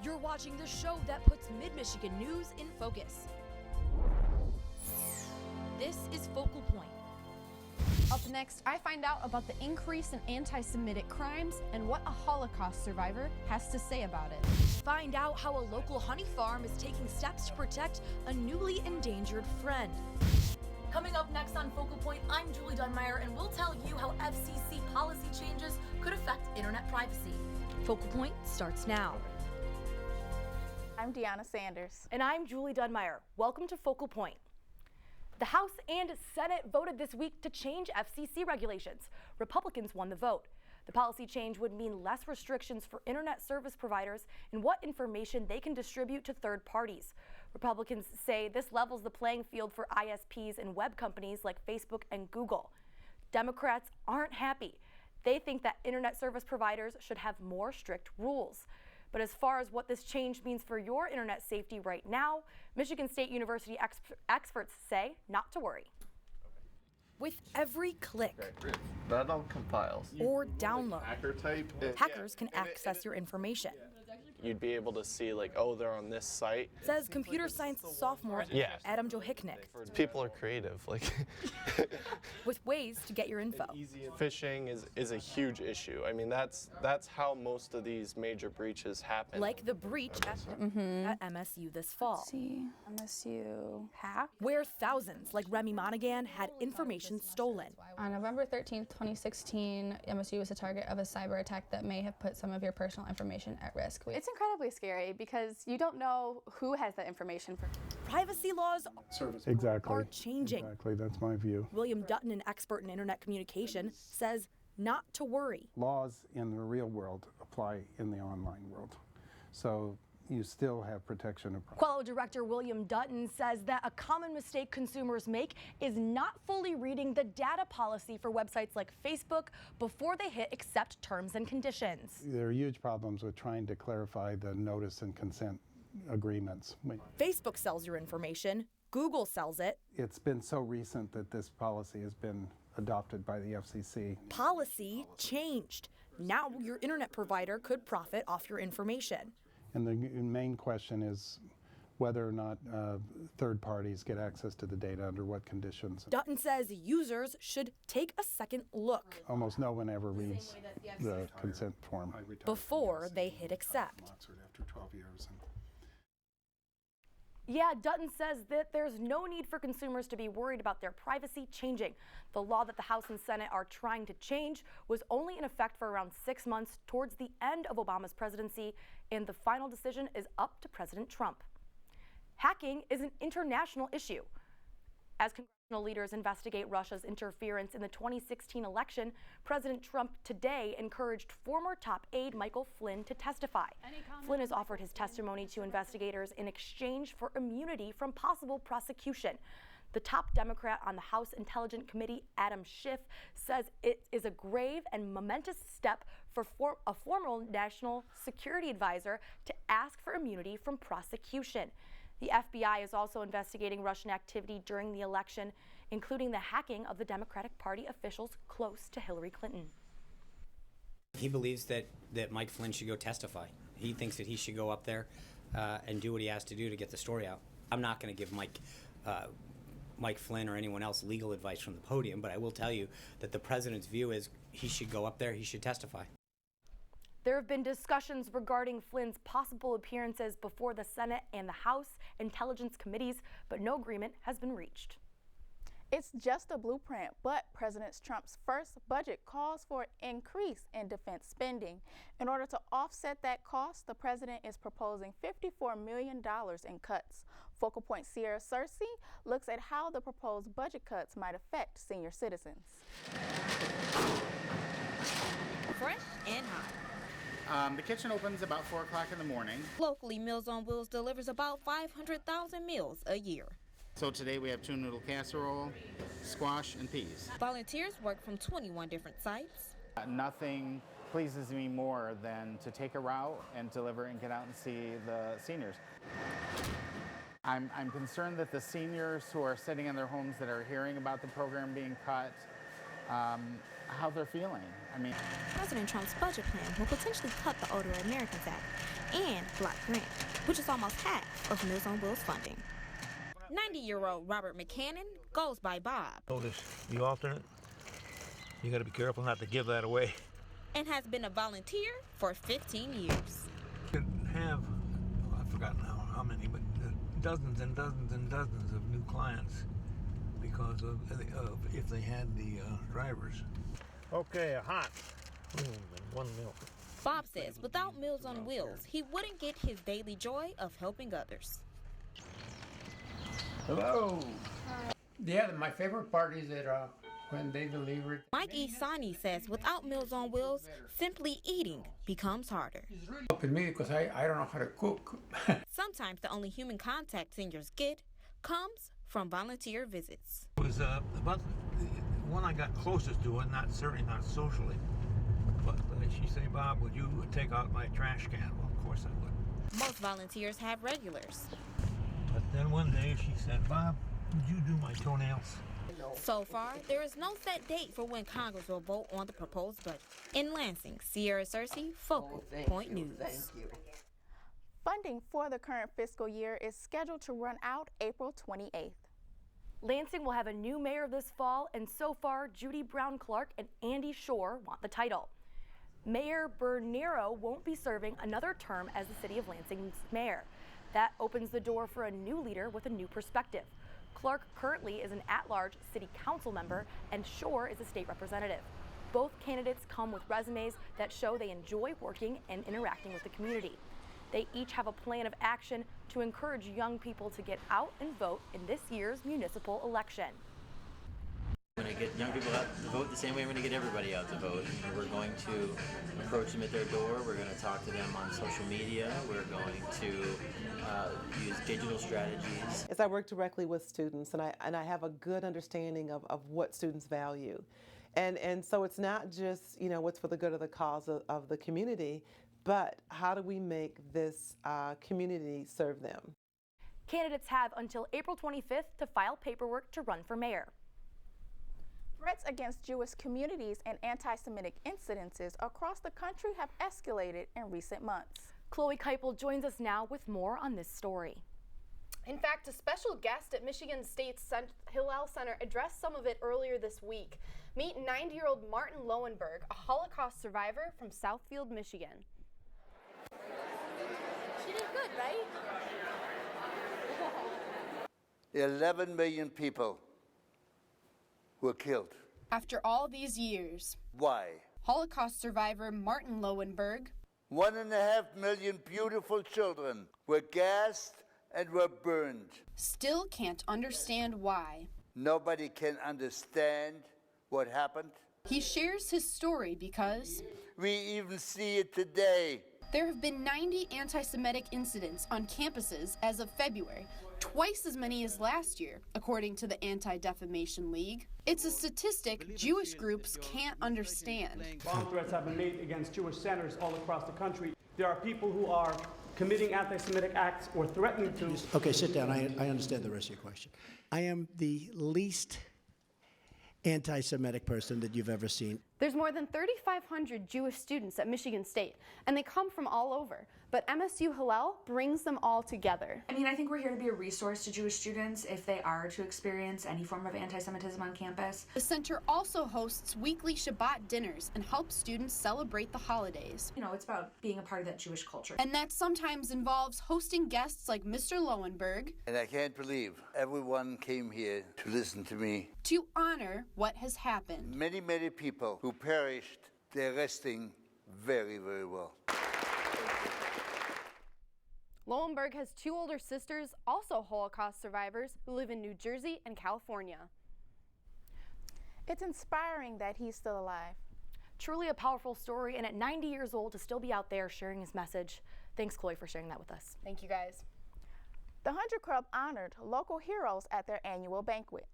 You're watching the show that puts Mid-Michigan news in focus. This is Focal Point. Up next, I find out about the increase in anti-Semitic crimes and what a Holocaust survivor has to say about it. Find out how a local honey farm is taking steps to protect a newly endangered friend. Coming up next on Focal Point, I'm Julie Dunmeyer, and we'll tell you how FCC policy changes could affect internet privacy. Focal Point starts now. I'm Deanna Sanders. And I'm Julie Dunmeyer. Welcome to Focal Point. The House and Senate voted this week to change FCC regulations. Republicans won the vote. The policy change would mean less restrictions for internet service providers and what information they can distribute to third parties. Republicans say this levels the playing field for ISPs and web companies like Facebook and Google. Democrats aren't happy. They think that internet service providers should have more strict rules. But as far as what this change means for your internet safety right now, Michigan State University experts say not to worry. With every click that all compiles or download, hacker type, hackers can access your information. You'd be able to see, like, oh, they're on this site. Says computer science sophomore Adam Johichnik. People are creative, like. With ways to get your info. Phishing is a huge issue. I mean, that's how most of these major breaches happen. Like the breach at MSU this fall. MSU hack? Where thousands like Remy Monaghan had information stolen. On November 13th, 2016, MSU was the target of a cyber attack that may have put some of your personal information at risk. It's incredibly scary because you don't know who has that information. Privacy laws are changing. Exactly, that's my view. William Dutton, an expert in internet communication, says not to worry. Laws in the real world apply in the online world. So you still have protection of privacy. Quello director William Dutton says that a common mistake consumers make is not fully reading the data policy for websites like Facebook before they hit accept terms and conditions. There are huge problems with trying to clarify the notice and consent agreements. Facebook sells your information. Google sells it. It's been so recent that this policy has been adopted by the FCC. Policy changed. Now your internet provider could profit off your information. And the main question is whether or not third parties get access to the data, under what conditions. Dutton says users should take a second look. Almost no one ever reads the consent form before they hit accept. After 12 years. Yeah, Dutton says that there's no need for consumers to be worried about their privacy changing. The law that the House and Senate are trying to change was only in effect for around 6 months towards the end of Obama's presidency, and the final decision is up to President Trump. Hacking is an international issue. As congressional leaders investigate Russia's interference in the 2016 election, President Trump today encouraged former top aide Michael Flynn to testify. Flynn has offered his testimony to investigators in exchange for immunity from possible prosecution. The top Democrat on the House Intelligence Committee, Adam Schiff, says it is a grave and momentous step for a former national security advisor to ask for immunity from prosecution. The FBI is also investigating Russian activity during the election, including the hacking of the Democratic Party officials close to Hillary Clinton. He believes that Mike Flynn should go testify. He thinks that he should go up there and do what he has to do to get the story out. I'm not going to give Mike Flynn or anyone else legal advice from the podium, but I will tell you that the president's view is he should go up there, he should testify. There have been discussions regarding Flynn's possible appearances before the Senate and the House Intelligence Committees, but no agreement has been reached. It's just a blueprint, but President Trump's first budget calls for an increase in defense spending. In order to offset that cost, the president is proposing $54 million in cuts. Focal Point Sierra Cersei looks at how the proposed budget cuts might affect senior citizens. Fresh and hot. The kitchen opens about 4 o'clock in the morning. Locally, Meals on Wheels delivers about 500,000 meals a year. So today we have tuna noodle casserole, squash, and peas. Volunteers work from 21 different sites. Nothing pleases me more than to take a route and deliver and get out and see the seniors. I'm concerned that the seniors who are sitting in their homes that are hearing about the program being cut, how they're feeling. I mean, President Trump's budget plan will potentially cut the Older Americans Act. and block grant, which is almost half of Meals on Wheels funding. 90-year-old Robert McCannon goes by Bob. Notice the alternate. You got to be careful not to give that away. And has been a volunteer for 15 years. You have, I've forgotten how many, but dozens and dozens and dozens of new clients because of if they had the drivers. Okay, a hot and 1 milk. Bob says without Meals on Wheels, he wouldn't get his daily joy of helping others. Hello. Yeah, my favorite part is that when they deliver it. Mike Isani says without Meals on Wheels, simply eating becomes harder. It's really helping me because I don't know how to cook. Sometimes the only human contact seniors get comes from volunteer visits. It was about the one I got closest to it, certainly not socially. But she said, Bob, would you take out my trash can? Well, of course I would. Most volunteers have regulars. But then one day she said, Bob, would you do my toenails? So far, there is no set date for when Congress will vote on the proposed budget. In Lansing, Sierra Cersei, Focal Point News. Funding for the current fiscal year is scheduled to run out April 28th. Lansing will have a new mayor this fall, and so far, Judy Brown Clark and Andy Shore want the title. Mayor Bernero won't be serving another term as the City of Lansing's mayor. That opens the door for a new leader with a new perspective. Clark currently is an at-large city council member, and Shore is a state representative. Both candidates come with resumes that show they enjoy working and interacting with the community. They each have a plan of action to encourage young people to get out and vote in this year's municipal election. We're going to get young people out to vote the same way we're going to get everybody out to vote. We're going to approach them at their door. We're going to talk to them on social media. We're going to use digital strategies. As I work directly with students, and I have a good understanding of what students value. And so it's not just, what's for the good of the cause of the community, but how do we make this community serve them? Candidates have until April 25th to file paperwork to run for mayor. Threats against Jewish communities and anti-Semitic incidences across the country have escalated in recent months. Chloe Keipel joins us now with more on this story. In fact, a special guest at Michigan State's Hillel Center addressed some of it earlier this week. Meet 90-year-old Martin Lowenberg, a Holocaust survivor from Southfield, Michigan. She did good, right? 11 million people were killed. After all these years, why? Holocaust survivor Martin Lowenberg. 1.5 million beautiful children were gassed and were burned. Still can't understand why. Nobody can understand what happened. He shares his story because we even see it today. There have been 90 anti-Semitic incidents on campuses as of February, twice as many as last year, according to the Anti-Defamation League. It's a statistic Jewish groups can't understand. Bomb threats have been made against Jewish centers all across the country. There are people who are committing anti-Semitic acts or threatening to. Okay, sit down. I understand the rest of your question. I am the least anti-Semitic person that you've ever seen. There's more than 3,500 Jewish students at Michigan State, and they come from all over. But MSU Hillel brings them all together. I mean, I think we're here to be a resource to Jewish students if they are to experience any form of anti-Semitism on campus. The center also hosts weekly Shabbat dinners and helps students celebrate the holidays. You know, it's about being a part of that Jewish culture. And that sometimes involves hosting guests like Mr. Lowenberg. And I can't believe everyone came here to listen to me. To honor what has happened. Many, many people who perished, they're resting very, very well. Lowenberg has two older sisters, also Holocaust survivors, who live in New Jersey and California. It's inspiring that he's still alive. Truly a powerful story, and at 90 years old to still be out there sharing his message. Thanks, Chloe, for sharing that with us. Thank you, guys. The 100 Club honored local heroes at their annual banquet.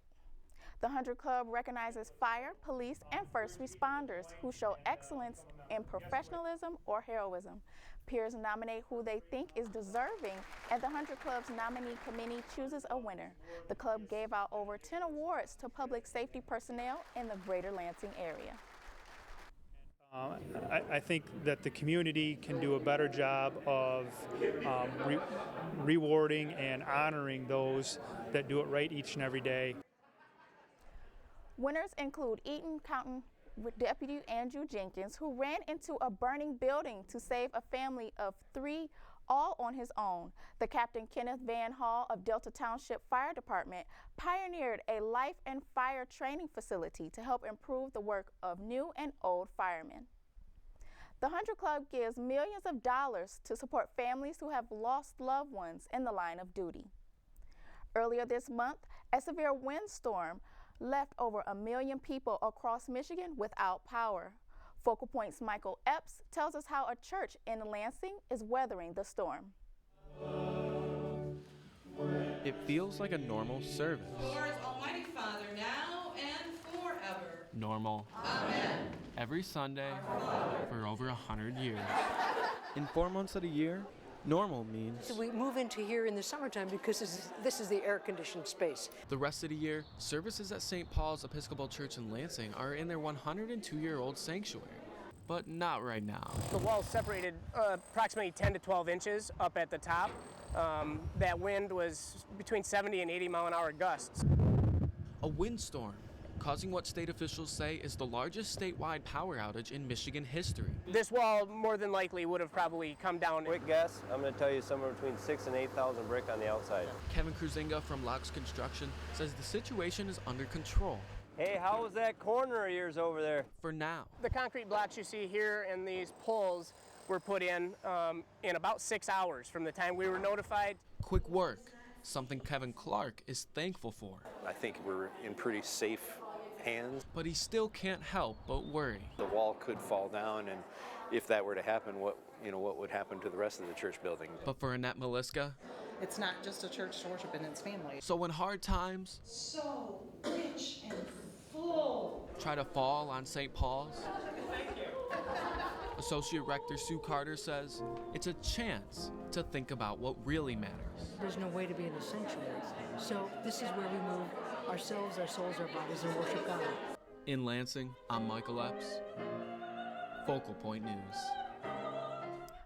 The 100 Club recognizes fire, police, and first responders who show excellence in professionalism or heroism. Peers nominate who they think is deserving, and the 100 Club's nominee committee chooses a winner. The club gave out over 10 awards to public safety personnel in the greater Lansing area. I think that the community can do a better job of rewarding and honoring those that do it right each and every day. Winners include Eaton County Deputy Andrew Jenkins, who ran into a burning building to save a family of 3, all on his own. The Captain Kenneth Van Hall of Delta Township Fire Department pioneered a life and fire training facility to help improve the work of new and old firemen. The 100 Club gives millions of dollars to support families who have lost loved ones in the line of duty. Earlier this month, a severe windstorm left over 1 million people across Michigan without power. Focal Point's Michael Epps tells us how a church in Lansing is weathering the storm. It feels like a normal service. Lord, Almighty Father, now and forever. Normal. Amen. Every Sunday for over 100 years. In 4 months of the year, normal means So we move into here in the summertime because this is the air-conditioned space. the rest of the year, services at St. Paul's Episcopal Church in Lansing are in their 102-year-old sanctuary. But not right now. The wall separated approximately 10 to 12 inches up at the top. That wind was between 70 and 80 mile an hour gusts. A windstorm, causing what state officials say is the largest statewide power outage in Michigan history. This wall more than likely would have probably come down. Quick guess, I'm going to tell you somewhere between 6,000 and 8,000 brick on the outside. Kevin Kruzinga from Laux Construction says the situation is under control. Hey, how was that corner of yours over there? For now. The concrete blocks you see here and these poles were put in about 6 hours from the time we were notified. Quick work, something Kevin Clark is thankful for. I think we're in pretty safe hands. But he still can't help but worry. The wall could fall down, and if that were to happen, what would happen to the rest of the church building? But for Annette Maliska, it's not just a church to worship in its family. So when hard times So rich and full. try to fall on St. Paul's, Associate Rector Sue Carter says it's a chance to think about what really matters. There's no way to be in a sanctuary. So this is where we move ourselves, our souls, our bodies, and worship God. In Lansing, I'm Michael Epps, Focal Point News.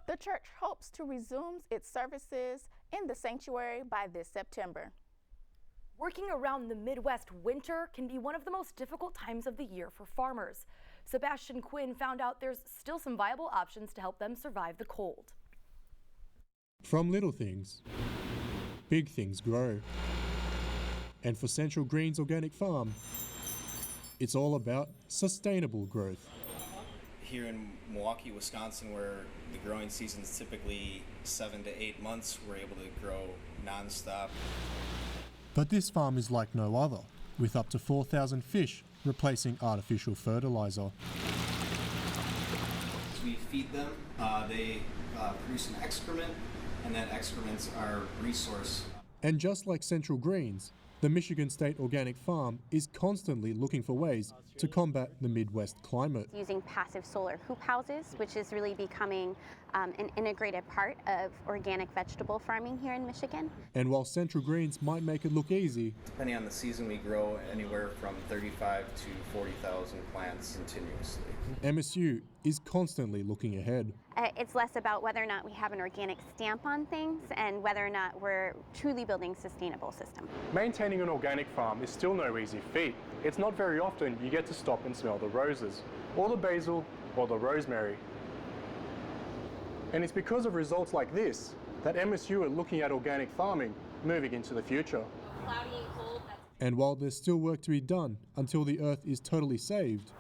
The church hopes to resume its services in the sanctuary by this September. Working around the Midwest winter can be one of the most difficult times of the year for farmers. Sebastian Quinn found out there's still some viable options to help them survive the cold. From little things, big things grow. And for Central Greens Organic Farm, it's all about sustainable growth. Here in Milwaukee, Wisconsin, where the growing season is typically 7 to 8 months, we're able to grow nonstop. But this farm is like no other, with up to 4,000 fish replacing artificial fertilizer. As we feed them, they produce an excrement, and that excrement's our resource. And just like Central Greens, the Michigan State Organic Farm is constantly looking for ways to combat the Midwest climate. Using passive solar hoop houses, which is really becoming an integrated part of organic vegetable farming here in Michigan. And while Central Greens might make it look easy, Depending on the season, we grow anywhere from 35 to 40,000 plants continuously. MSU is constantly looking ahead. It's less about whether or not we have an organic stamp on things and whether or not we're truly building a sustainable system. Maintaining an organic farm is still no easy feat. It's not very often you get to stop and smell the roses, or the basil, or the rosemary. And it's because of results like this that MSU are looking at organic farming moving into the future. And while there's still work to be done until the earth is totally saved,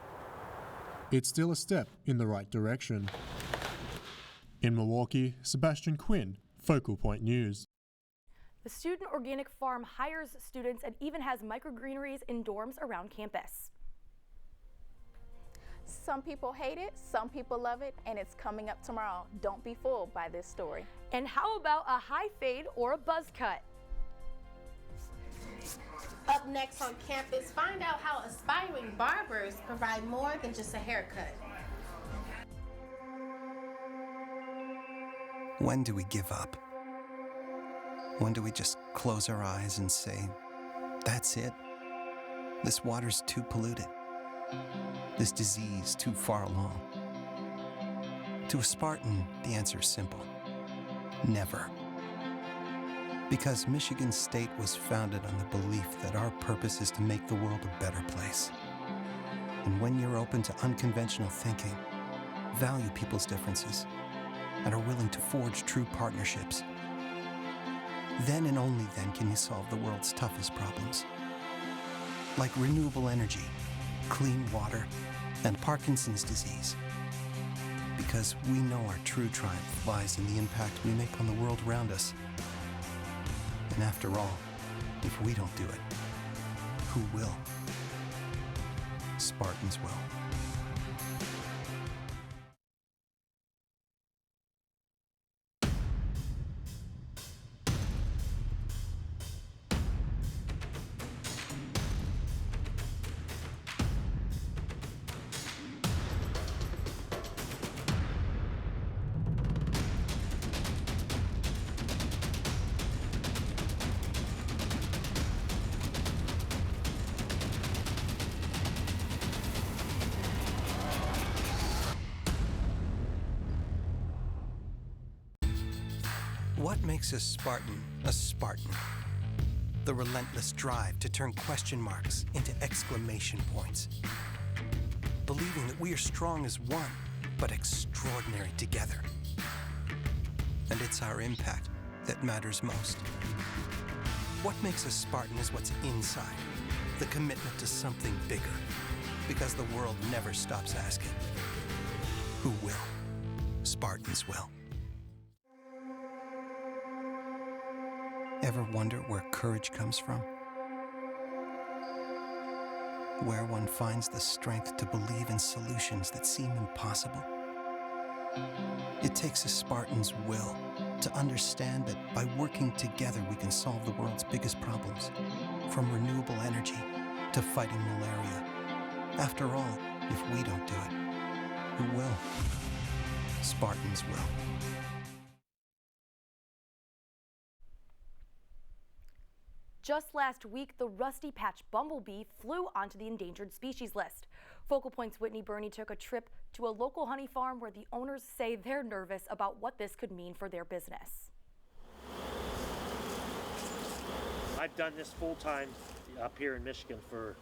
it's still a step in the right direction. In Milwaukee, Sebastian Quinn, Focal Point News. The student organic farm hires students and even has microgreeneries in dorms around campus. Some people hate it, some people love it, and it's coming up tomorrow. Don't be fooled by this story. And how about a high fade or a buzz cut? Up next on campus, find out how aspiring barbers provide more than just a haircut. When do we give up? When do we just close our eyes and say, that's it? This water's too polluted. This disease too far along. To a Spartan, the answer is simple. Never. Because Michigan State was founded on the belief that our purpose is to make the world a better place. And when you're open to unconventional thinking, value people's differences, and are willing to forge true partnerships, then and only then can you solve the world's toughest problems. Like renewable energy, clean water, and Parkinson's disease. Because we know our true triumph lies in the impact we make on the world around us. And after all, if we don't do it, who will? Spartans will. What makes a Spartan a Spartan? The relentless drive to turn question marks into exclamation points. Believing that we are strong as one, but extraordinary together. And it's our impact that matters most. What makes a Spartan is what's inside, the commitment to something bigger. Because the world never stops asking, who will? Spartans will. Ever wonder where courage comes from? Where one finds the strength to believe in solutions that seem impossible? It takes a Spartan's will to understand that by working together we can solve the world's biggest problems, from renewable energy to fighting malaria. After all, if we don't do it, who will? Spartans will. Just last week, the rusty patch bumblebee flew onto the endangered species list. Focal Point's Whitney Burney took a trip to a local honey farm where the owners say they're nervous about what this could mean for their business. I've done this full-time up here in Michigan for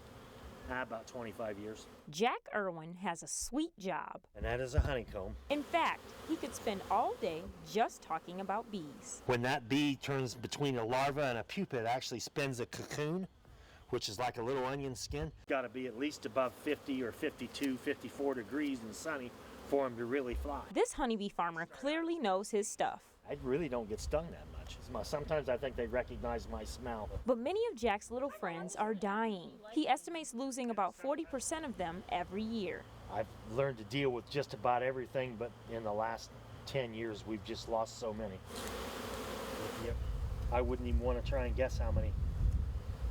about 25 years. Jack Irwin has a sweet job. And that is a honeycomb. In fact, he could spend all day just talking about bees. When that bee turns between a larva and a pupa, it actually spins a cocoon, which is like a little onion skin. Got to be at least above 50 or 52, 54 degrees and sunny for them to really fly. This honeybee farmer clearly knows his stuff. I really don't get stung that much. Sometimes I think they recognize my smell. But many of Jack's little friends are dying. He estimates losing about 40% of them every year. I've learned to deal with just about everything, but in the last 10 years, we've just lost so many. I wouldn't even want to try and guess how many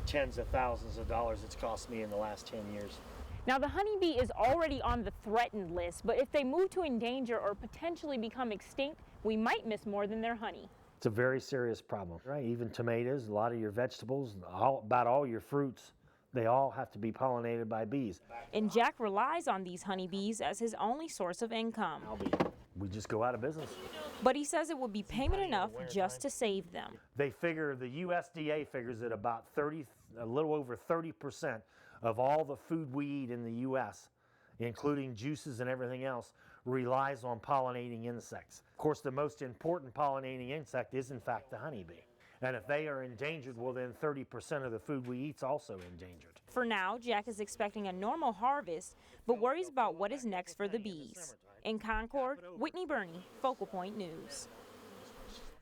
tens of thousands of dollars it's cost me in the last 10 years. Now, the honeybee is already on the threatened list, but if they move to endanger or potentially become extinct, we might miss more than their honey. It's a very serious problem, right? Even tomatoes, a lot of your vegetables, about all your fruits, they all have to be pollinated by bees. And Jack relies on these honeybees as his only source of income. We just go out of business. But he says it would be payment enough just to save them. They figure, the USDA figures that about a little over 30% of all the food we eat in the U.S., including juices and everything else, relies on pollinating insects. Of course, the most important pollinating insect is, in fact, the honeybee. And if they are endangered, well, then 30% of the food we eat is also endangered. For now, Jack is expecting a normal harvest, but worries about what is next for the bees. In Concord, Whitney Burney, Focal Point News.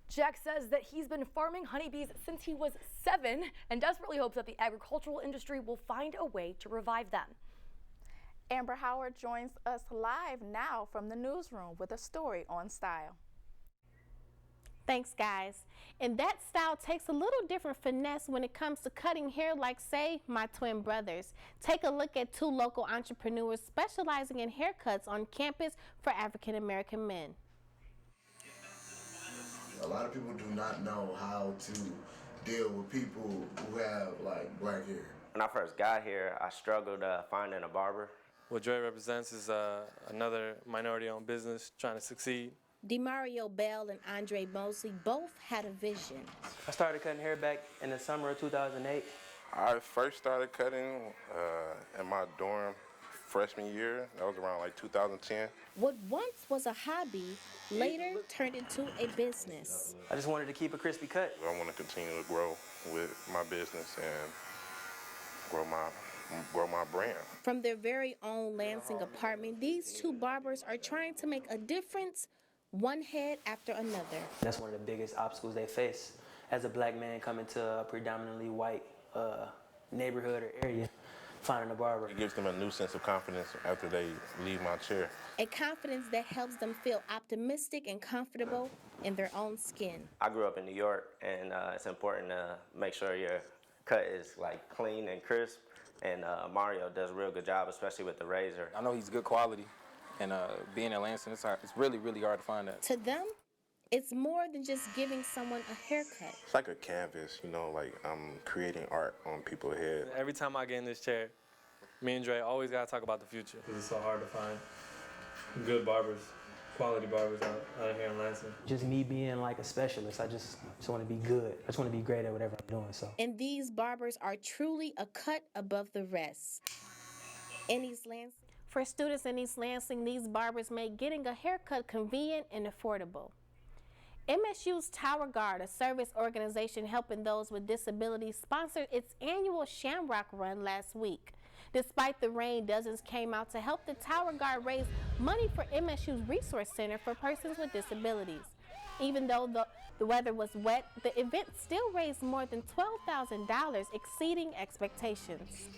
Jack says that he's been farming honeybees since he was 7 and desperately hopes that the agricultural industry will find a way to revive them. Amber Howard joins us live now from the newsroom with a story on style. Thanks, guys. And that style takes a little different finesse when it comes to cutting hair like, say, my twin brothers. Take a look at two local entrepreneurs specializing in haircuts on campus for African American men. A lot of people do not know how to deal with people who have like black hair. When I first got here, I struggled finding a barber. What Dre represents is another minority-owned business trying to succeed. DeMario Bell and Andre Mosley both had a vision. I started cutting hair back in the summer of 2008. I first started cutting in my dorm freshman year. That was around like 2010. What once was a hobby later turned into a business. I just wanted to keep a crispy cut. I want to continue to grow with my business and grow my brand. From their very own Lansing apartment, these two barbers are trying to make a difference, one head after another. That's one of the biggest obstacles they face as a black man coming to a predominantly white neighborhood or area, finding a barber. It gives them a new sense of confidence after they leave my chair. A confidence that helps them feel optimistic and comfortable in their own skin. I grew up in New York, and it's important to make sure your cut is like clean and crisp. And Mario does a real good job, especially with the razor. I know he's good quality, and being in Lansing, it's really, really hard to find that. To them, it's more than just giving someone a haircut. It's like a canvas, you know, like I'm creating art on people's head. Every time I get in this chair, me and Dre always gotta talk about the future. Because it's so hard to find good barbers, quality barbers out here in Lansing. Just me being like a specialist, I just want to be good. I just want to be great at whatever I'm doing. So. And these barbers are truly a cut above the rest. In East Lansing, for students in East Lansing, these barbers make getting a haircut convenient and affordable. MSU's Tower Guard, a service organization helping those with disabilities, sponsored its annual Shamrock Run last week. Despite the rain, dozens came out to help the Tower Guard raise money for MSU's Resource Center for persons with disabilities. Even though the weather was wet, the event still raised more than $12,000, exceeding expectations.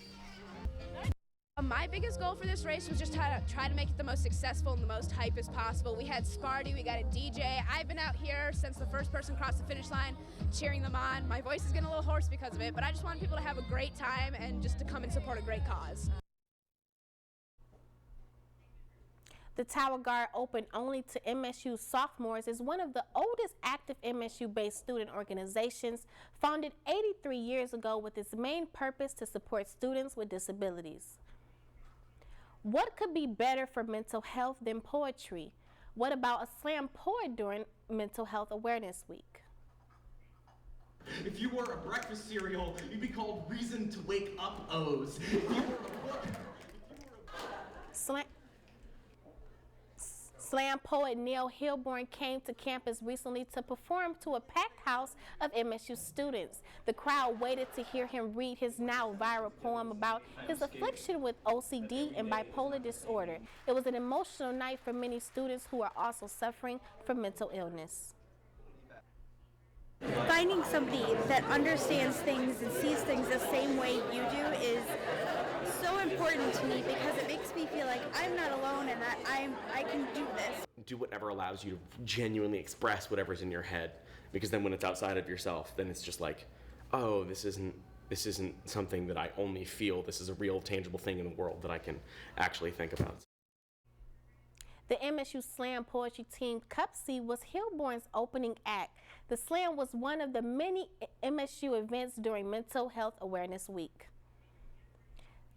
My biggest goal for this race was just try to make it the most successful and the most hype as possible. We had Sparty, we got a DJ. I've been out here since the first person crossed the finish line, cheering them on. My voice is getting a little hoarse because of it, but I just want people to have a great time and just to come and support a great cause. The Tower Guard, open only to MSU sophomores, is one of the oldest active MSU-based student organizations, founded 83 years ago with its main purpose to support students with disabilities. What could be better for mental health than poetry? What about a slam poet during Mental Health Awareness Week? If you were a breakfast cereal, you'd be called Reason to Wake Up O's. If you were a book, Slam poet Neil Hilborn came to campus recently to perform to a packed house of MSU students. The crowd waited to hear him read his now viral poem about his affliction with OCD and bipolar disorder. It was an emotional night for many students who are also suffering from mental illness. Finding somebody that understands things and sees things the same way you do is so important to me because it makes me feel like I'm not alone and that I can do this. Do whatever allows you to genuinely express whatever's in your head, because then when it's outside of yourself, then it's just like, oh, this isn't something that I only feel. This is a real tangible thing in the world that I can actually think about. The MSU Slam Poetry Team Cup C was Hilborn's opening act. The slam was one of the many MSU events during Mental Health Awareness Week.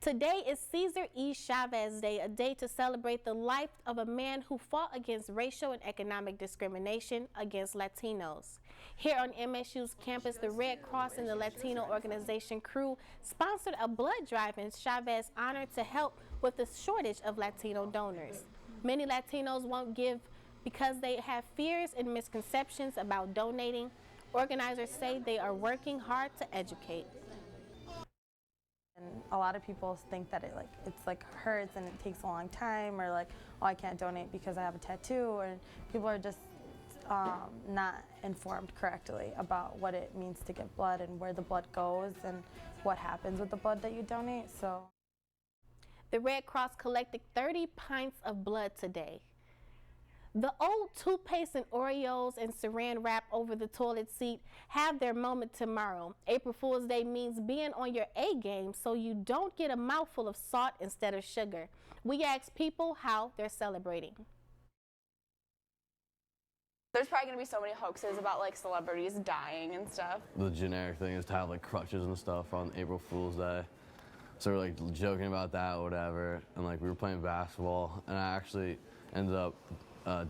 Today is Cesar E. Chavez Day, a day to celebrate the life of a man who fought against racial and economic discrimination against Latinos. Here on MSU's campus, the Red Cross and the Latino organization crew sponsored a blood drive in Chavez's honor to help with the shortage of Latino donors. Many Latinos won't give because they have fears and misconceptions about donating. Organizers say they are working hard to educate. And a lot of people think that it's hurts and it takes a long time, or like, oh, I can't donate because I have a tattoo, and people are just not informed correctly about what it means to give blood and where the blood goes and what happens with the blood that you donate. So the Red Cross collected 30 pints of blood today. The old toothpaste and Oreos and saran wrap over the toilet seat have their moment tomorrow. April Fool's Day means being on your A game so you don't get a mouthful of salt instead of sugar. We asked people how they're celebrating. There's probably going to be so many hoaxes about like celebrities dying and stuff. The generic thing is to have like crutches and stuff on April Fool's Day. So we're like joking about that, whatever, and like we were playing basketball, and I actually ended up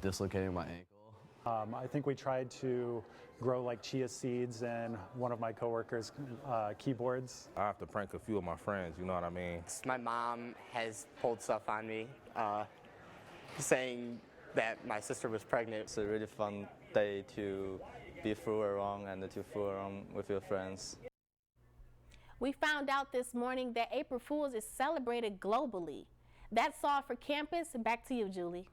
dislocating my ankle. I think we tried to grow like chia seeds and one of my coworkers' keyboards. I have to prank a few of my friends, you know what I mean? My mom has pulled stuff on me, saying that my sister was pregnant. It's a really fun day to be fool around and to fool around with your friends. We found out this morning that April Fool's is celebrated globally. That's all for campus. Back to you, Julie.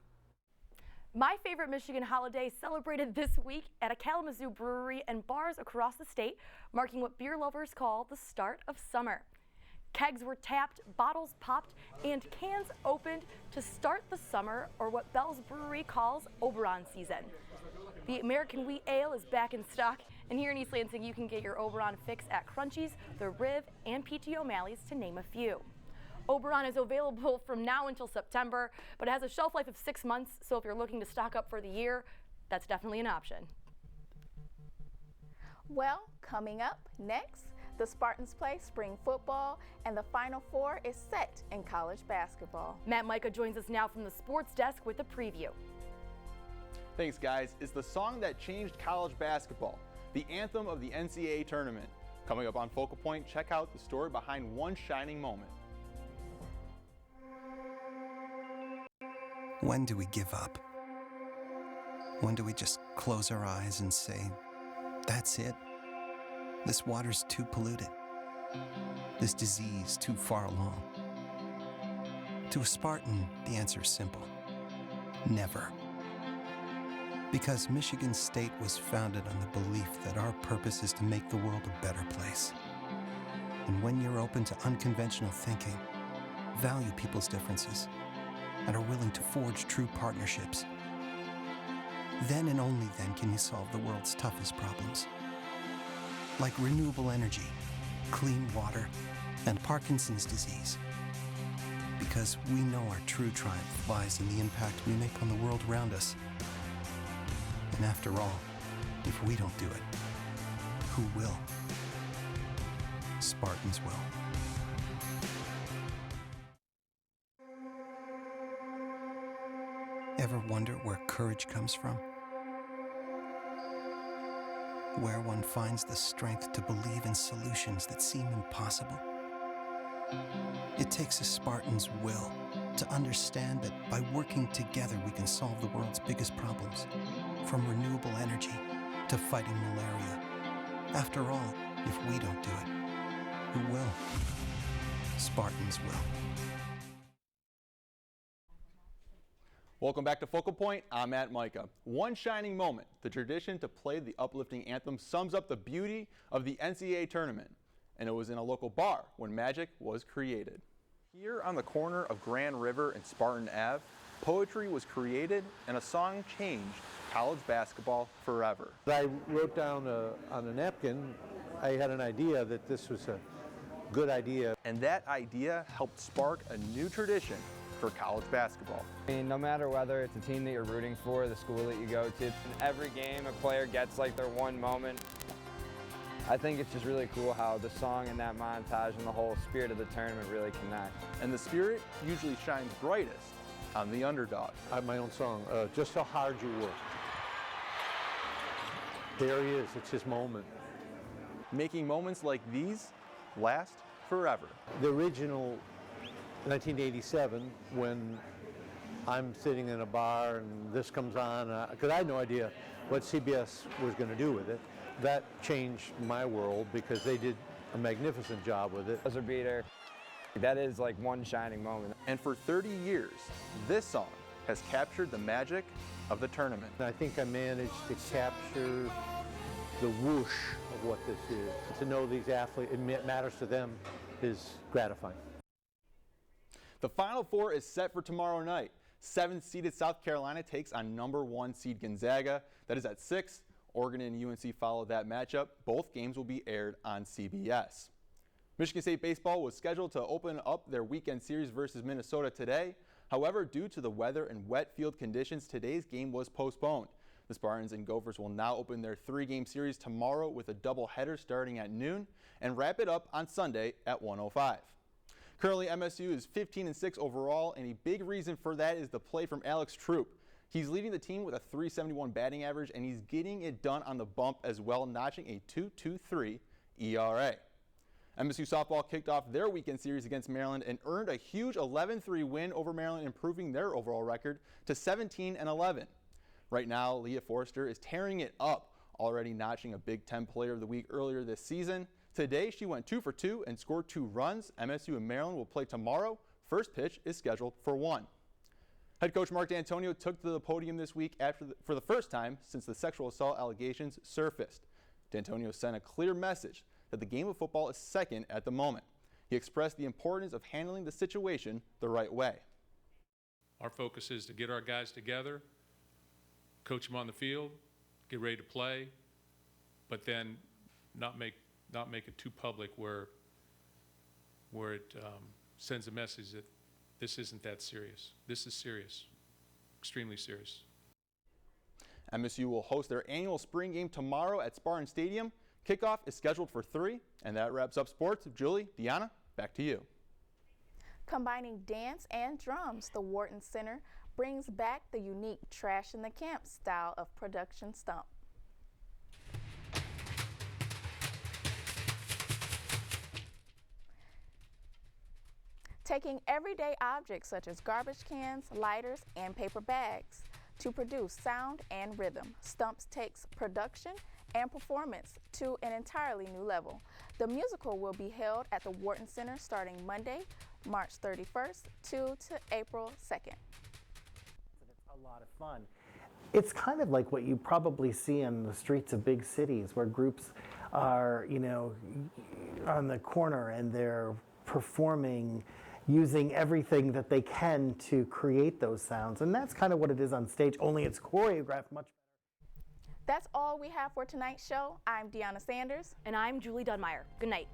My favorite Michigan holiday celebrated this week at a Kalamazoo brewery and bars across the state, marking what beer lovers call the start of summer. Kegs were tapped, bottles popped, and cans opened to start the summer, or what Bell's Brewery calls Oberon season. The American Wheat Ale is back in stock, and here in East Lansing you can get your Oberon fix at Crunchies, The Riv, and P.T. O'Malley's, to name a few. Oberon is available from now until September, but it has a shelf life of 6 months, so if you're looking to stock up for the year, that's definitely an option. Well, coming up next, the Spartans play spring football, and the Final Four is set in college basketball. Matt Micah joins us now from the sports desk with a preview. Thanks, guys. It's the song that changed college basketball, the anthem of the NCAA tournament. Coming up on Focal Point, check out the story behind one shining moment. When do we give up? When do we just close our eyes and say, that's it? This water's too polluted. This disease too far along. To a Spartan, the answer is simple. Never. Because Michigan State was founded on the belief that our purpose is to make the world a better place. And when you're open to unconventional thinking, value people's differences, and are willing to forge true partnerships, then and only then can you solve the world's toughest problems. Like renewable energy, clean water, and Parkinson's disease. Because we know our true triumph lies in the impact we make on the world around us. And after all, if we don't do it, who will? Spartans will. Ever wonder where courage comes from? Where one finds the strength to believe in solutions that seem impossible? It takes a Spartan's will to understand that by working together we can solve the world's biggest problems, from renewable energy to fighting malaria. After all, if we don't do it, who will? Spartans will. Welcome back to Focal Point. I'm Matt Micah. One shining moment, the tradition to play the uplifting anthem, sums up the beauty of the NCAA tournament. And it was in a local bar when magic was created. Here on the corner of Grand River and Spartan Ave, poetry was created and a song changed college basketball forever. I wrote down on a napkin, I had an idea that this was a good idea. And that idea helped spark a new tradition for college basketball. I mean, no matter whether it's a team that you're rooting for, the school that you go to, in every game a player gets like their one moment. I think it's just really cool how the song and that montage and the whole spirit of the tournament really connect. And the spirit usually shines brightest on the underdog. I have my own song, Just How Hard You Work. There he is, it's his moment. Making moments like these last forever. The original 1987, when I'm sitting in a bar and this comes on, because I had no idea what CBS was going to do with it. That changed my world because they did a magnificent job with it. Buzzer beater, that is like one shining moment. And for 30 years, this song has captured the magic of the tournament. I think I managed to capture the whoosh of what this is. To know these athletes, it matters to them, is gratifying. The Final Four is set for tomorrow night. 7th-seeded South Carolina takes on number 1 seed Gonzaga. That is at 6. Oregon and UNC follow that matchup. Both games will be aired on CBS. Michigan State baseball was scheduled to open up their weekend series versus Minnesota today. However, due to the weather and wet field conditions, today's game was postponed. The Spartans and Gophers will now open their 3-game series tomorrow with a doubleheader starting at noon and wrap it up on Sunday at 1:05. Currently, MSU is 15-6 overall, and a big reason for that is the play from Alex Troop. He's leading the team with a .371 batting average, and he's getting it done on the bump as well, notching a .223 ERA. MSU softball kicked off their weekend series against Maryland and earned a huge 11-3 win over Maryland, improving their overall record to 17-11. Right now, Leah Forrester is tearing it up, already notching a Big Ten Player of the Week earlier this season. Today, she went 2 for 2 and scored 2 runs. MSU and Maryland will play tomorrow. First pitch is scheduled for 1. Head coach Mark D'Antonio took to the podium this week for the first time since the sexual assault allegations surfaced. D'Antonio sent a clear message that the game of football is second at the moment. He expressed the importance of handling the situation the right way. Our focus is to get our guys together, coach them on the field, get ready to play, but then not make it too public where it sends a message that this isn't that serious. This is serious, extremely serious. MSU will host their annual spring game tomorrow at Spartan Stadium. Kickoff is scheduled for 3, and that wraps up sports. Julie, Deanna, back to you. Combining dance and drums, the Wharton Center brings back the unique Trash in the Camp style of production stump. Taking everyday objects such as garbage cans, lighters, and paper bags to produce sound and rhythm, Stumps takes production and performance to an entirely new level. The musical will be held at the Wharton Center starting Monday, March 31st to April 2nd. It's a lot of fun. It's kind of like what you probably see on the streets of big cities where groups are, on the corner and they're performing using everything that they can to create those sounds. And that's kind of what it is on stage, only it's choreographed much better. That's all we have for tonight's show. I'm Deanna Sanders. And I'm Julie Dunmeyer. Good night.